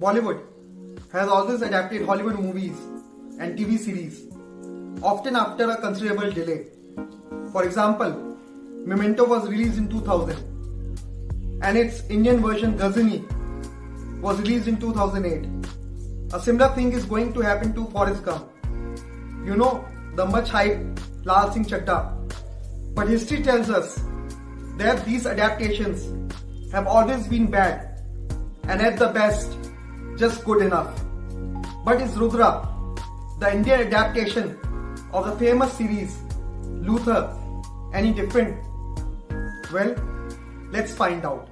Bollywood has always adapted Hollywood movies and TV series, often after a considerable delay. For example, Memento was released in 2000 and its Indian version Ghajini was released in 2008. A similar thing is going to happen to Forest Gump. You know, the much hyped Lal Singh Chadda. But history tells us that these adaptations have always been bad and at the best, just good enough. But is Rudra, the Indian adaptation of the famous series Luther, any different? Well, let's find out.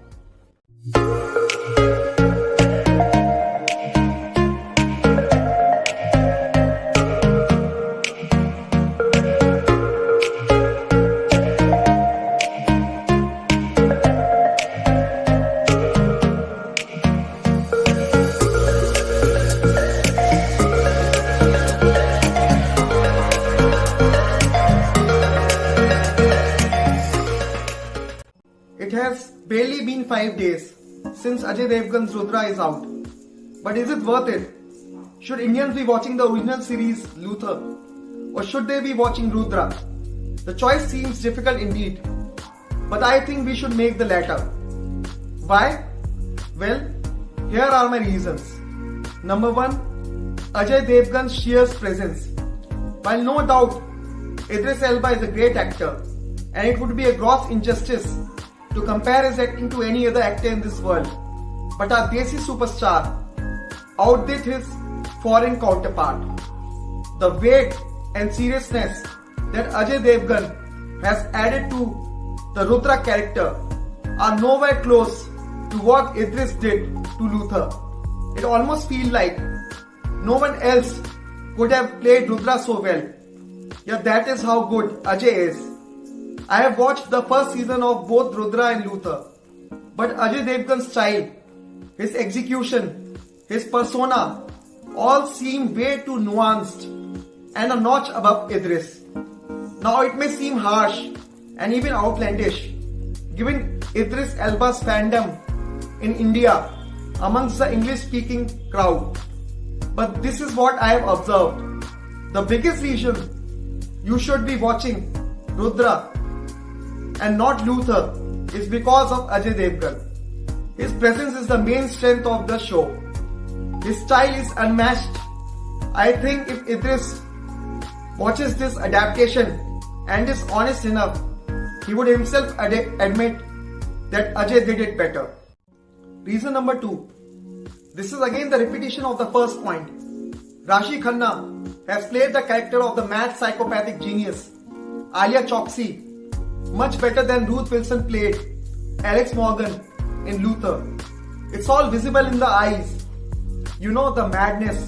It has barely been 5 days since Ajay Devgan's Rudra is out. But is it worth it? Should Indians be watching the original series Luther, or should they be watching Rudra? The choice seems difficult indeed, but I think we should make the latter. Why? Well, here are my reasons. Number 1, Ajay Devgan's sheer presence. While no doubt Idris Elba is a great actor, and it would be a gross injustice to compare his acting to any other actor in this world, but our Desi superstar outdid his foreign counterpart. The weight and seriousness that Ajay Devgan has added to the Rudra character are nowhere close to what Idris did to Luther. It almost feels like no one else could have played Rudra so well. Yet that is how good Ajay is. I have watched the first season of both Rudra and Luther, but Ajay Devgan's style, his execution, his persona all seem way too nuanced and a notch above Idris. Now it may seem harsh and even outlandish given Idris Elba's fandom in India amongst the English-speaking crowd, but this is what I have observed. The biggest reason you should be watching Rudra and not Luther is because of Ajay Devgan. His presence is the main strength of the show. His style is unmatched. I think if Idris watches this adaptation and is honest enough, he would himself admit that Ajay did it better. Reason number 2. This is again the repetition of the first point. Rashi Khanna has played the character of the mad psychopathic genius, Alia Chokshi, much better than Ruth Wilson played Alex Morgan in Luther. It's all visible in the eyes. You know, the madness,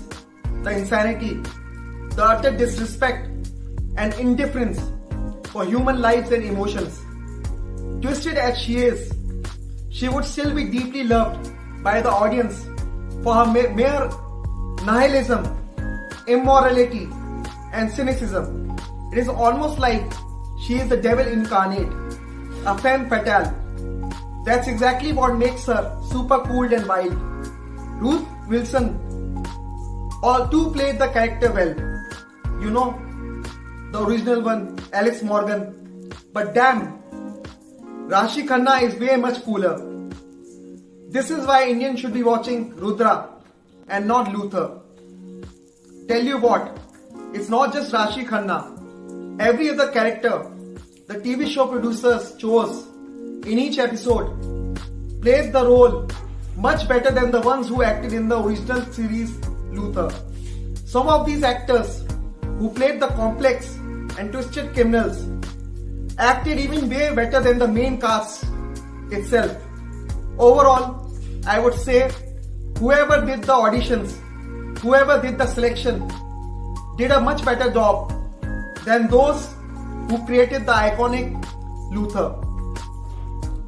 the insanity, the utter disrespect and indifference for human lives and emotions. Twisted as she is, she would still be deeply loved by the audience for her mere nihilism, immorality and cynicism. It is almost like she is the devil incarnate, a femme fatale. That's exactly what makes her super cool and wild. Ruth Wilson all too played the character well. You know, the original one, Alex Morgan. But damn, Rashi Khanna is way much cooler. This is why Indians should be watching Rudra and not Luther. Tell you what, it's not just Rashi Khanna. Every other character the TV show producers chose in each episode played the role much better than the ones who acted in the original series Luther. Some of these actors who played the complex and twisted criminals acted even way better than the main cast itself. Overall, I would say whoever did the auditions, whoever did the selection, did a much better job than those who created the iconic Luther.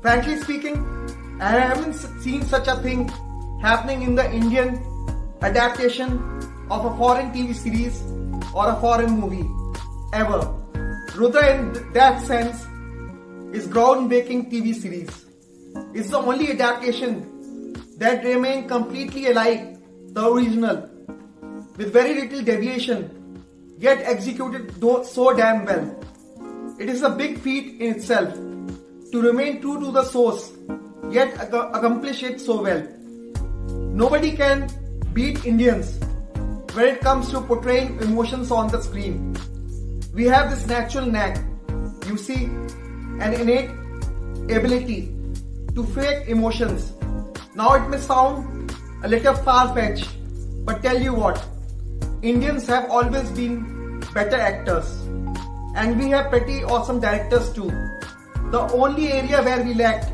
Frankly speaking, I haven't seen such a thing happening in the Indian adaptation of a foreign TV series or a foreign movie ever. Rudra in that sense is groundbreaking TV series. It's the only adaptation that remained completely alive the original, with very little deviation, yet executed so damn well. It is a big feat in itself to remain true to the source, yet accomplish it so well. Nobody can beat Indians when it comes to portraying emotions on the screen. We have this natural knack, you see, an innate ability to fake emotions. Now it may sound a little far-fetched, but tell you what, Indians have always been better actors, and we have pretty awesome directors too. The only area where we lacked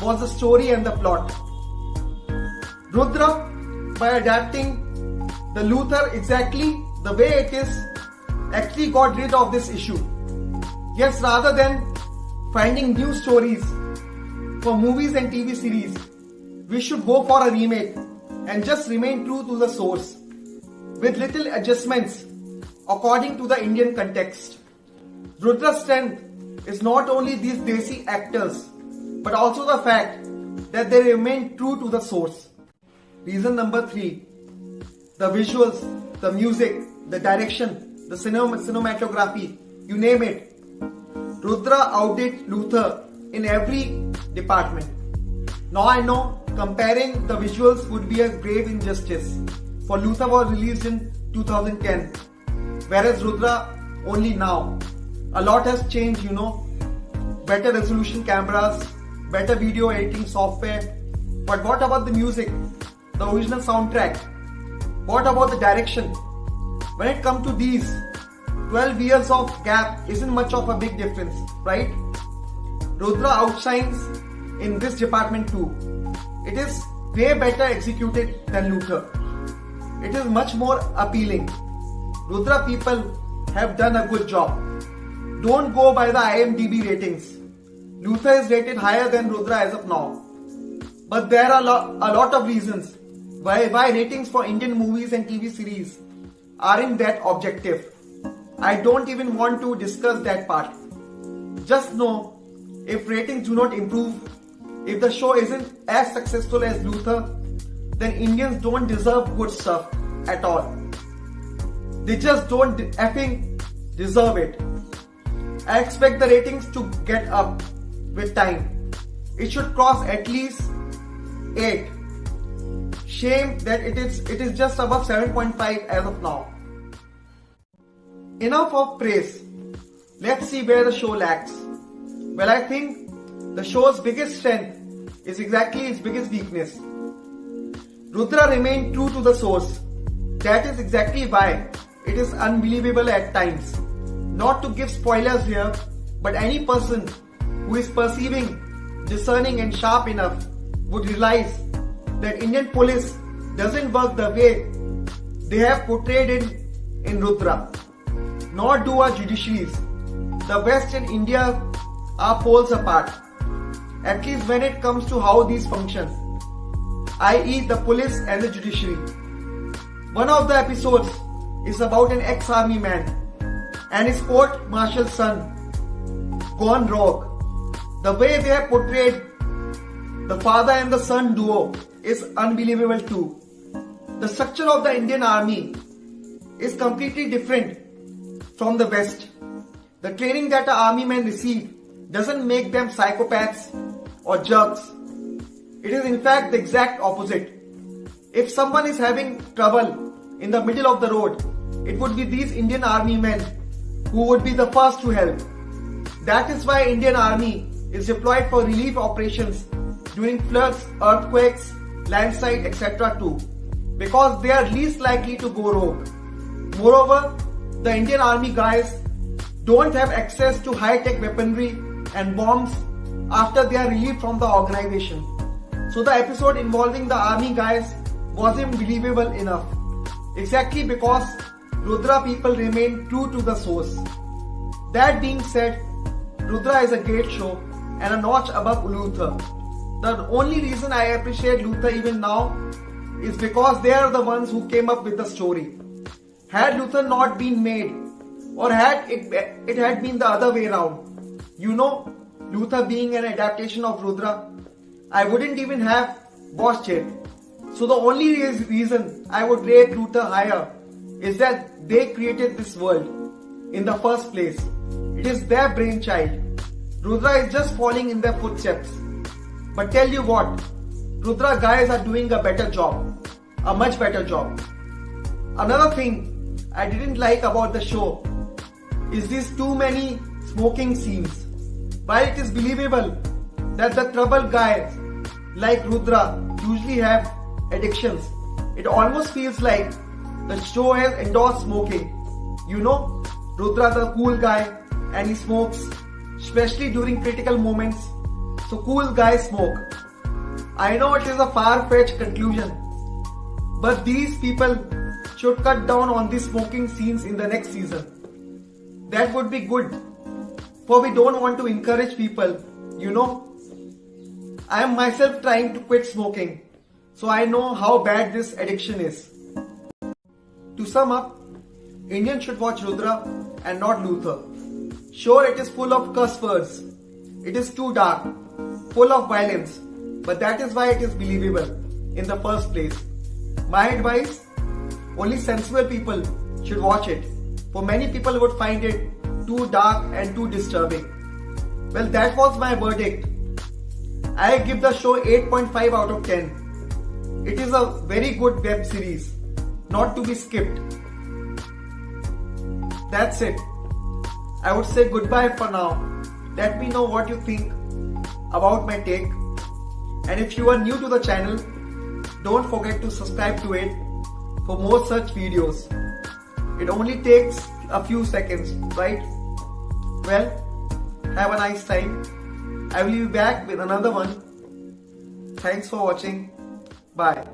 was the story and the plot. Rudra, by adapting the Luther exactly the way it is, actually got rid of this issue. Yes, rather than finding new stories for movies and TV series, we should go for a remake and just remain true to the source, with little adjustments according to the Indian context. Rudra's strength is not only these desi actors, but also the fact that they remain true to the source. Reason number 3. The visuals, the music, the direction, the cinematography, you name it. Rudra outdid Luther in every department. Now I know comparing the visuals would be a grave injustice, for Luther was released in 2010, whereas Rudra only now. A lot has changed, you know. Better resolution cameras, better video editing software. But what about the music, the original soundtrack? What about the direction? When it comes to these, 12 years of gap isn't much of a big difference, right? Rudra outshines in this department too. It is way better executed than Luther. It is much more appealing. Rudra people have done a good job. Don't go by the IMDb ratings. Luther is rated higher than Rudra as of now. But there are a lot of reasons why ratings for Indian movies and TV series aren't that objective. I don't even want to discuss that part. Just know, if ratings do not improve, if the show isn't as successful as Luther, then Indians don't deserve good stuff at all. They just don't effing deserve it. I expect the ratings to get up with time. It should cross at least 8. Shame that it is just above 7.5 as of now. Enough of praise. Let's see where the show lacks. Well, I think the show's biggest strength is exactly its biggest weakness. Rudra remained true to the source. That is exactly why it is unbelievable at times. Not to give spoilers here, but any person who is perceiving, discerning and sharp enough would realize that Indian police doesn't work the way they have portrayed it in Rudra. Nor do our judiciaries. The West and India are poles apart, at least when it comes to how these function, i.e. the police and the judiciary. One of the episodes is about an ex-army man and his court-martial's son gone rogue. The way they have portrayed the father and the son duo is unbelievable too. The structure of the Indian army is completely different from the West. The training that an army men receive doesn't make them psychopaths or jerks. It is in fact the exact opposite. If someone is having trouble in the middle of the road, it would be these Indian army men who would be the first to help. That is why Indian army is deployed for relief operations during floods, earthquakes, landslide, etc. too, because they are least likely to go rogue. Moreover, the Indian army guys don't have access to high-tech weaponry and bombs after they are relieved from the organization. So the episode involving the army guys wasn't believable enough. Exactly because Rudra people remain true to the source. That being said, Rudra is a great show and a notch above Luther. The only reason I appreciate Luther even now is because they are the ones who came up with the story. Had Luther not been made, or had it had been the other way around, you know, Luther being an adaptation of Rudra, I wouldn't even have watched it. So the only reason I would rate Luther higher is that they created this world in the first place. It is their brainchild. Rudra is just following in their footsteps. But tell you what, Rudra guys are doing a better job. A much better job. Another thing I didn't like about the show is these too many smoking scenes. While it is believable that the troubled guys like Rudra usually have addictions, it almost feels like the show has endorsed smoking. You know, Rudra the cool guy and he smokes, especially during critical moments. So cool guys smoke. I know it is a far-fetched conclusion, but these people should cut down on these smoking scenes in the next season. That would be good, for we don't want to encourage people, you know. I am myself trying to quit smoking, so I know how bad this addiction is. To sum up, Indians should watch Rudra and not Luther. Sure, it is full of curse words. It is too dark, full of violence, but that is why it is believable in the first place. My advice, only sensible people should watch it, for many people would find it too dark and too disturbing. Well, that was my verdict. I give the show 8.5 out of 10. It is a very good web series, not to be skipped. That's it. I would say goodbye for now. Let me know what you think about my take. And if you are new to the channel, don't forget to subscribe to it for more such videos. It only takes a few seconds, right? Well, have a nice time. I will be back with another one. Thanks for watching. Bye.